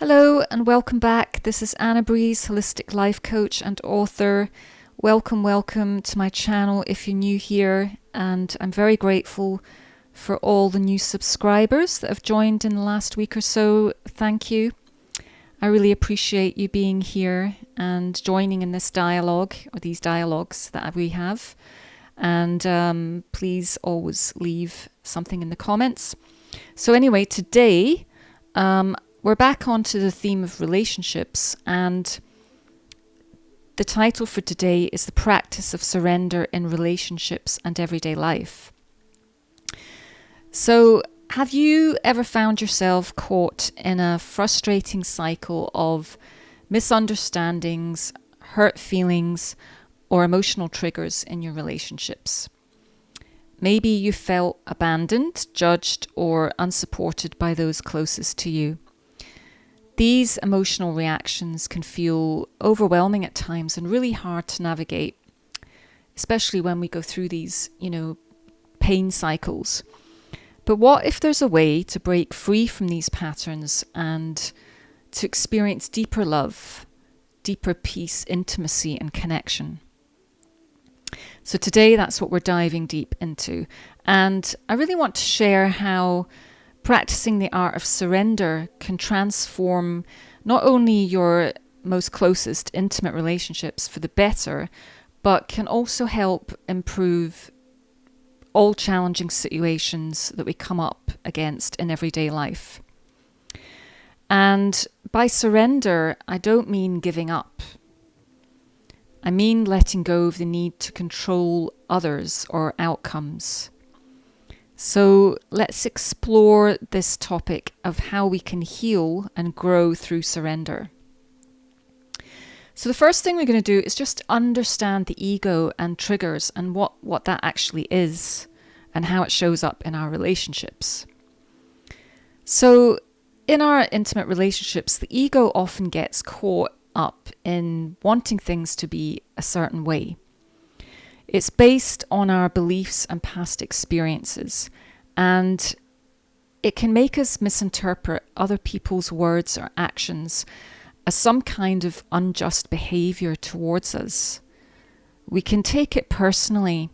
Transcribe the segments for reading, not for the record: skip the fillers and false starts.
Hello and welcome back. This is Anna Breeze, holistic life coach and author. Welcome to my channel if you're new here, and I'm very grateful for all the new subscribers that have joined in the last week or so. Thank you. I really appreciate you being here and joining in this dialogue, or these dialogues that we have. And please always leave something in the comments. So anyway, today we're back onto the theme of relationships, and the title for today is The Practice of Surrender in Relationships and Everyday Life. So, have you ever found yourself caught in a frustrating cycle of misunderstandings, hurt feelings, or emotional triggers in your relationships? Maybe you felt abandoned, judged, or unsupported by those closest to you. These emotional reactions can feel overwhelming at times and really hard to navigate, especially when we go through these, pain cycles. But what if there's a way to break free from these patterns and to experience deeper love, deeper peace, intimacy, and connection? So today, that's what we're diving deep into. And I really want to share how practicing the art of surrender can transform not only your most closest intimate relationships for the better, but can also help improve all challenging situations that we come up against in everyday life. And by surrender, I don't mean giving up. I mean letting go of the need to control others or outcomes. So let's explore this topic of how we can heal and grow through surrender. So the first thing we're going to do is just understand the ego and triggers and what that actually is and how it shows up in our relationships. So in our intimate relationships, the ego often gets caught up in wanting things to be a certain way. It's based on our beliefs and past experiences, and it can make us misinterpret other people's words or actions as some kind of unjust behavior towards us. We can take it personally,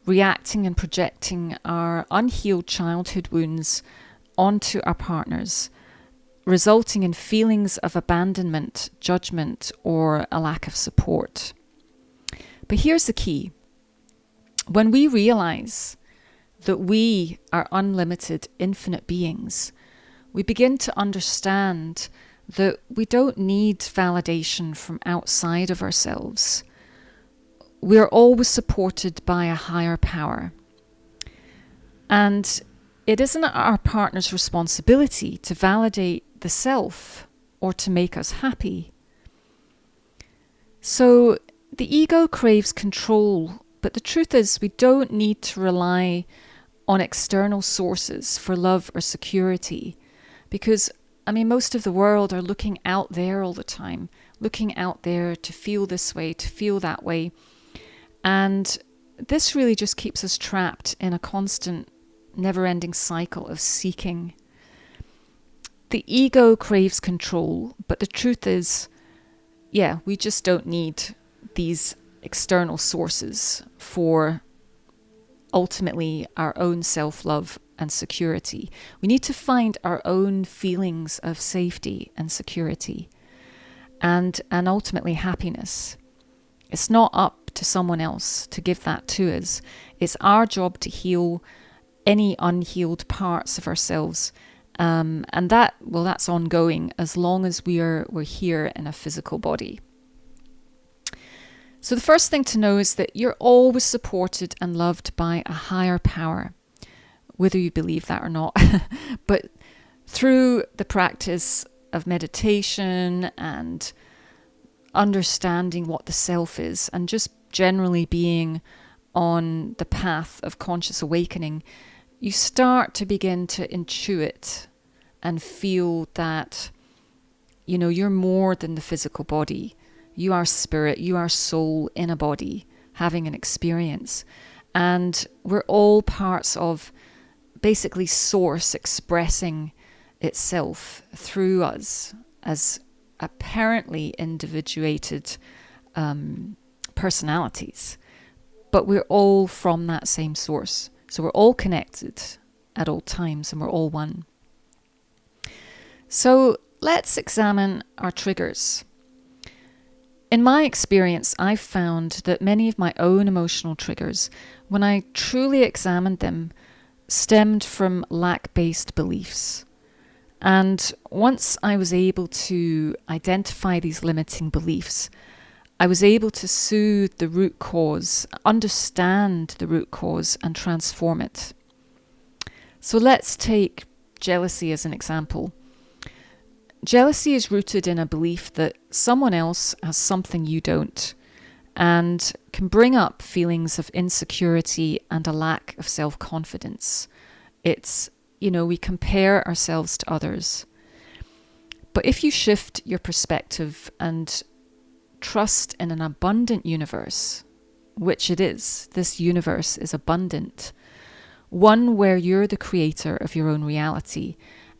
reacting and projecting our unhealed childhood wounds onto our partners, resulting in feelings of abandonment, judgment, or a lack of support. But here's the key. When we realize that we are unlimited, infinite beings, we begin to understand that we don't need validation from outside of ourselves. We are always supported by a higher power. And it isn't our partner's responsibility to validate the self or to make us happy. So the ego craves control, but the truth is we don't need to rely on external sources for love or security, because most of the world are looking out there all the time, looking out there to feel this way, to feel that way. And this really just keeps us trapped in a constant, never-ending cycle of seeking. The ego craves control, but the truth is, we just don't need these external sources for ultimately our own self-love and security. We need to find our own feelings of safety and security and ultimately happiness. It's not up to someone else to give that to us. It's our job to heal any unhealed parts of ourselves. And that's ongoing as long as we're here in a physical body. So the first thing to know is that you're always supported and loved by a higher power, whether you believe that or not. But through the practice of meditation and understanding what the self is, and just generally being on the path of conscious awakening, you start to begin to intuit and feel that, you're more than the physical body. You are spirit, you are soul in a body, having an experience. And we're all parts of basically source expressing itself through us as apparently individuated personalities, but we're all from that same source. So we're all connected at all times and we're all one. So let's examine our triggers. In my experience, I've found that many of my own emotional triggers, when I truly examined them, stemmed from lack-based beliefs. And once I was able to identify these limiting beliefs, I was able to soothe the root cause, understand the root cause, and transform it. So let's take jealousy as an example. Jealousy is rooted in a belief that someone else has something you don't, and can bring up feelings of insecurity and a lack of self-confidence. It's, we compare ourselves to others. But if you shift your perspective and trust in an abundant universe, which it is, this universe is abundant, one where you're the creator of your own reality,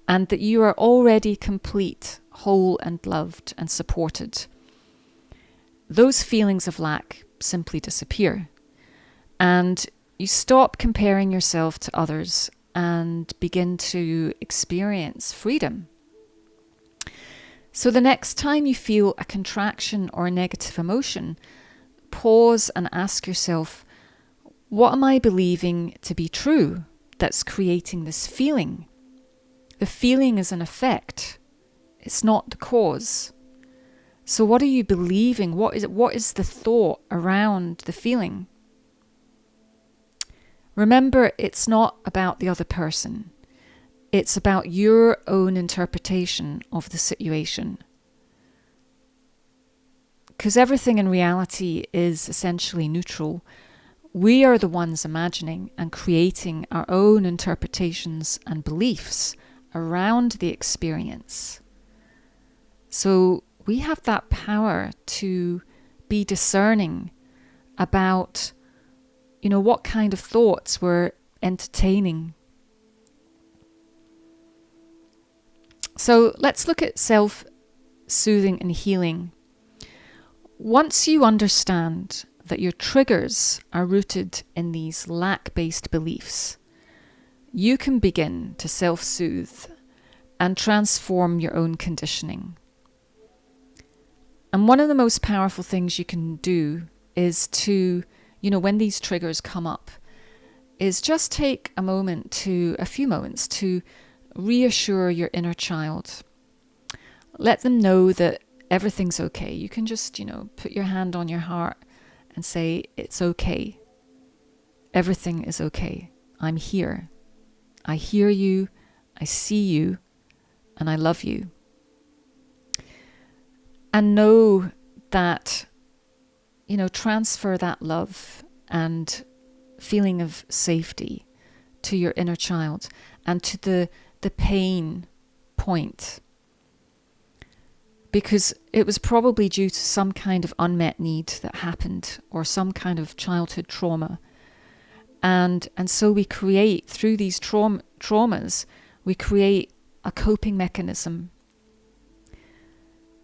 and that you are already complete, whole and loved and supported, those feelings of lack simply disappear. And you stop comparing yourself to others and begin to experience freedom. So the next time you feel a contraction or a negative emotion, pause and ask yourself, what am I believing to be true that's creating this feeling? The feeling is an effect. It's not the cause. So what are you believing? What is the thought around the feeling? Remember, it's not about the other person. It's about your own interpretation of the situation. Because everything in reality is essentially neutral. We are the ones imagining and creating our own interpretations and beliefs around the experience. So we have that power to be discerning about, what kind of thoughts we're entertaining. So let's look at self-soothing and healing. Once you understand that your triggers are rooted in these lack-based beliefs, you can begin to self-soothe and transform your own conditioning. And one of the most powerful things you can do is to, when these triggers come up, is just take a few moments to reassure your inner child. Let them know that everything's okay. You can just, put your hand on your heart and say, it's okay. Everything is okay. I'm here. I hear you, I see you, and I love you. And know that, transfer that love and feeling of safety to your inner child and to the pain point. Because it was probably due to some kind of unmet need that happened or some kind of childhood trauma. And so we create, through these traumas, we create a coping mechanism.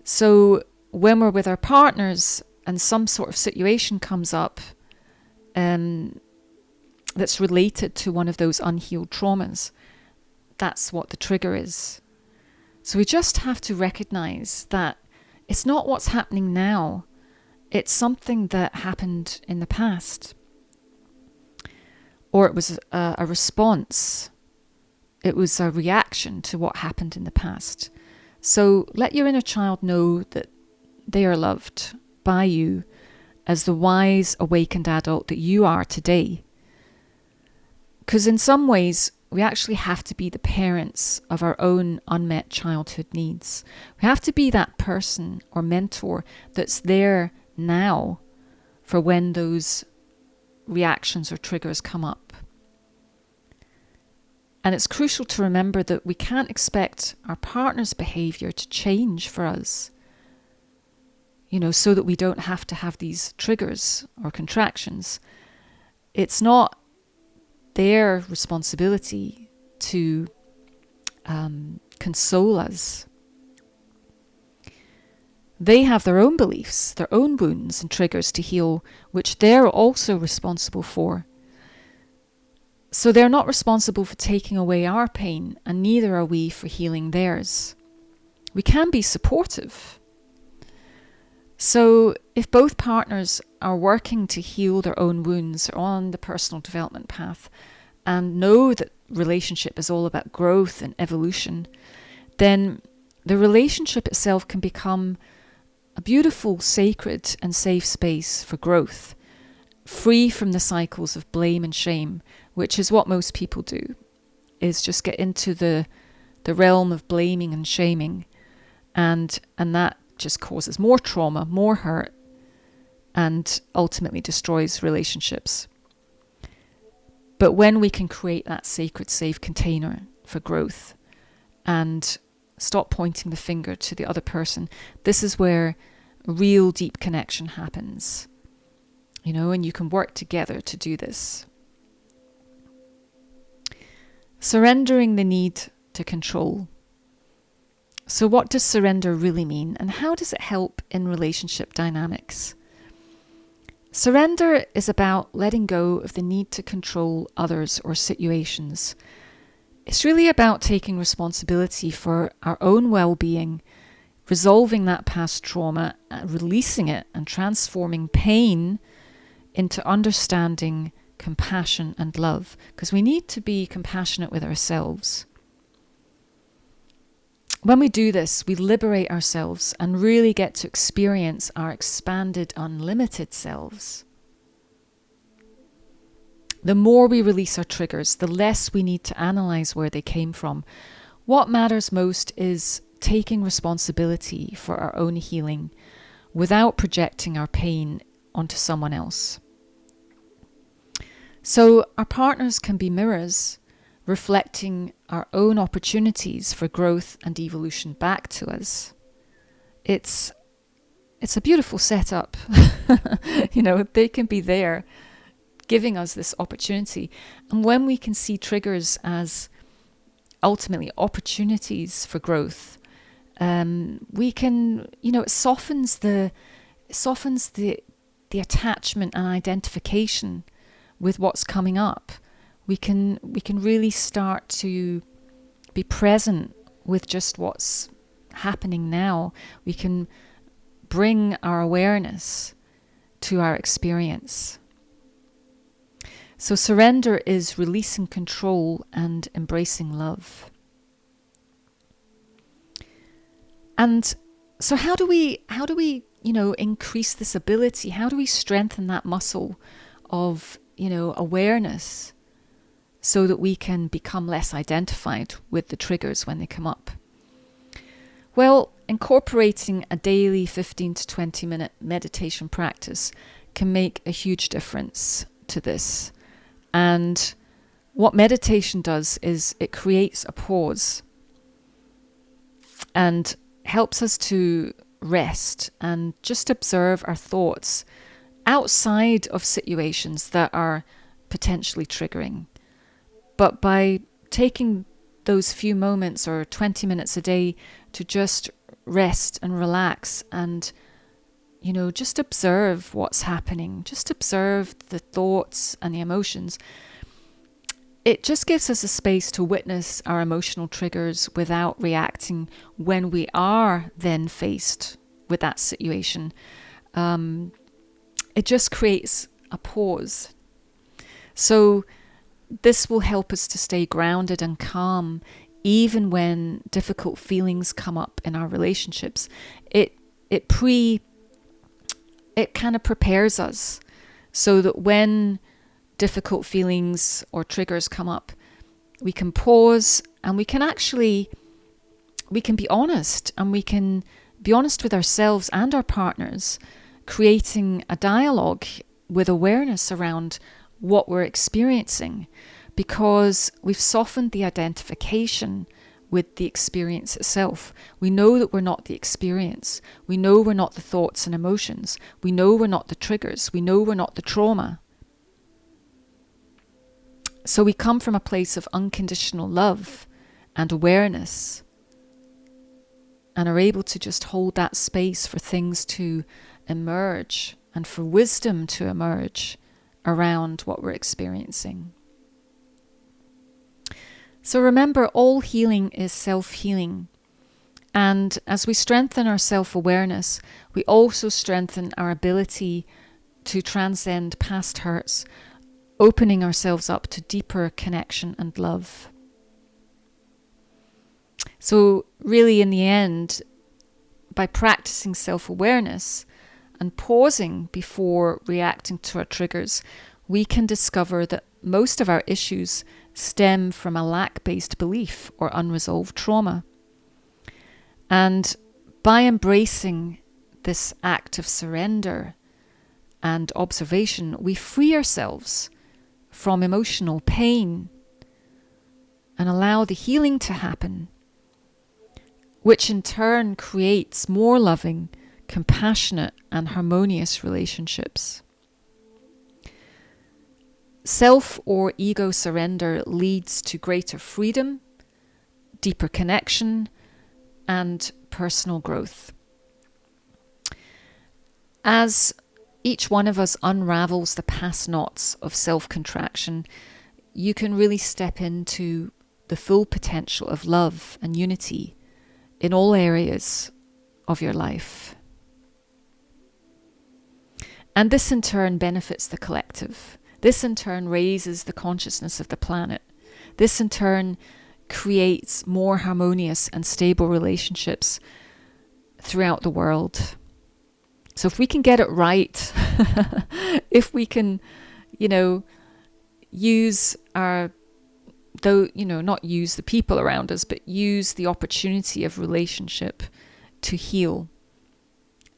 So when we're with our partners and some sort of situation comes up that's related to one of those unhealed traumas, that's what the trigger is. So we just have to recognize that it's not what's happening now. It's something that happened in the past. Or it was a response. It was a reaction to what happened in the past. So let your inner child know that they are loved by you as the wise, awakened adult that you are today. Because in some ways, we actually have to be the parents of our own unmet childhood needs. We have to be that person or mentor that's there now for when those reactions or triggers come up. And it's crucial to remember that we can't expect our partner's behavior to change for us, so that we don't have to have these triggers or contractions. It's not their responsibility to console us. They have their own beliefs, their own wounds and triggers to heal, which they're also responsible for. So they're not responsible for taking away our pain, and neither are we for healing theirs. We can be supportive. So if both partners are working to heal their own wounds, are on the personal development path, and know that relationship is all about growth and evolution, then the relationship itself can become a beautiful, sacred and safe space for growth, free from the cycles of blame and shame, which is what most people do, is just get into the realm of blaming and shaming, and that just causes more trauma, more hurt, and ultimately destroys relationships. But when we can create that sacred, safe container for growth and stop pointing the finger to the other person, this is where real deep connection happens. And you can work together to do this. Surrendering the need to control. So what does surrender really mean, and how does it help in relationship dynamics? Surrender is about letting go of the need to control others or situations. It's really about taking responsibility for our own well-being, resolving that past trauma, releasing it, and transforming pain into understanding, compassion, and love. Because we need to be compassionate with ourselves. When we do this, we liberate ourselves and really get to experience our expanded, unlimited selves. The more we release our triggers, the less we need to analyze where they came from. What matters most is taking responsibility for our own healing without projecting our pain onto someone else. So our partners can be mirrors, reflecting our own opportunities for growth and evolution back to us. It's a beautiful setup. They can be there giving us this opportunity. And when we can see triggers as ultimately opportunities for growth, we can, it softens the attachment and identification with what's coming up. We can really start to be present with just what's happening now. We can bring our awareness to our experience. So surrender is releasing control and embracing love. And so how do we increase this ability? How do we strengthen that muscle of, awareness so that we can become less identified with the triggers when they come up? Well, incorporating a daily 15 to 20 minute meditation practice can make a huge difference to this. And what meditation does is it creates a pause and helps us to rest and just observe our thoughts outside of situations that are potentially triggering. But by taking those few moments or 20 minutes a day to just rest and relax and, just observe what's happening, just observe the thoughts and the emotions, it just gives us a space to witness our emotional triggers without reacting when we are then faced with that situation. It just creates a pause. So this will help us to stay grounded and calm even when difficult feelings come up in our relationships. It kind of prepares us so that when difficult feelings or triggers come up, we can pause and we can be honest, and we can be honest with ourselves and our partners, creating a dialogue with awareness around what we're experiencing, because we've softened the identification with the experience itself. We know that we're not the experience. We know we're not the thoughts and emotions. We know we're not the triggers. We know we're not the trauma. So we come from a place of unconditional love and awareness and are able to just hold that space for things to emerge and for wisdom to emerge around what we're experiencing. So remember, all healing is self-healing. And as we strengthen our self-awareness, we also strengthen our ability to transcend past hurts, opening ourselves up to deeper connection and love. So really, in the end, by practicing self-awareness and pausing before reacting to our triggers, we can discover that most of our issues stem from a lack-based belief or unresolved trauma. And by embracing this act of surrender and observation, we free ourselves from emotional pain and allow the healing to happen, which in turn creates more loving, compassionate, and harmonious relationships. Self or ego surrender leads to greater freedom, deeper connection, and personal growth. As each one of us unravels the past knots of self-contraction, you can really step into the full potential of love and unity in all areas of your life. And this in turn benefits the collective. This in turn raises the consciousness of the planet. This in turn creates more harmonious and stable relationships throughout the world. So if we can get it right, if we can, use not use the people around us, but use the opportunity of relationship to heal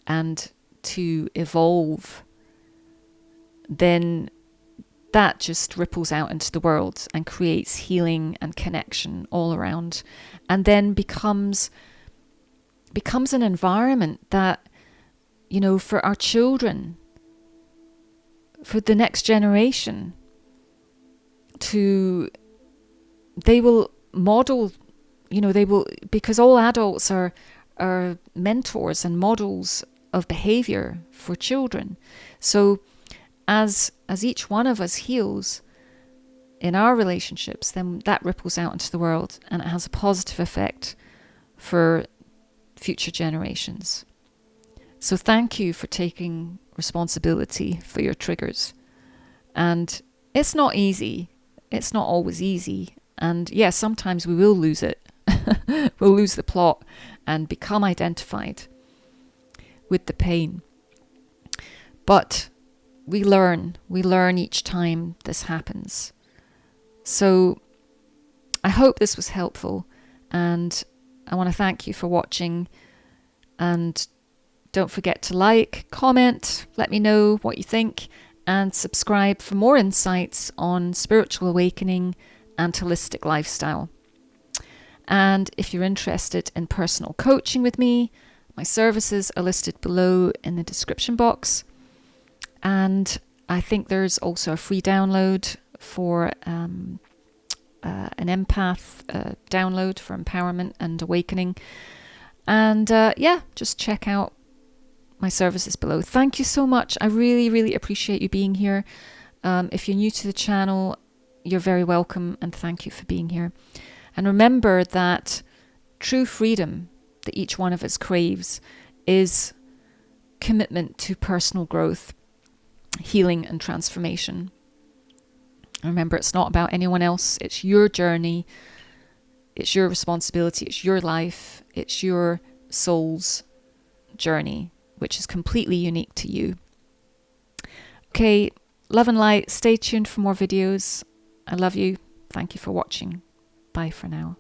and to evolve, then that just ripples out into the world and creates healing and connection all around, and then becomes an environment that, for our children, for the next generation, they will model, because all adults are mentors and models of behavior for children. So as each one of us heals in our relationships, then that ripples out into the world and it has a positive effect for future generations. So thank you for taking responsibility for your triggers. And it's not easy. It's not always easy. And yes, sometimes we will lose it. We'll lose the plot and become identified with the pain. But we learn each time this happens. So I hope this was helpful, and I want to thank you for watching, and don't forget to like, comment, let me know what you think, and subscribe for more insights on spiritual awakening and holistic lifestyle. And if you're interested in personal coaching with me, my services are listed below in the description box. And I think there's also a free download for an empath download for empowerment and awakening. And just check out my services below. Thank you so much. I really, really appreciate you being here. If you're new to the channel, you're very welcome, and thank you for being here. And remember that true freedom that each one of us craves is commitment to personal growth, healing, and transformation. Remember, it's not about anyone else. It's your journey. It's your responsibility. It's your life. It's your soul's journey, which is completely unique to you. Okay, love and light. Stay tuned for more videos. I love you. Thank you for watching. Bye for now.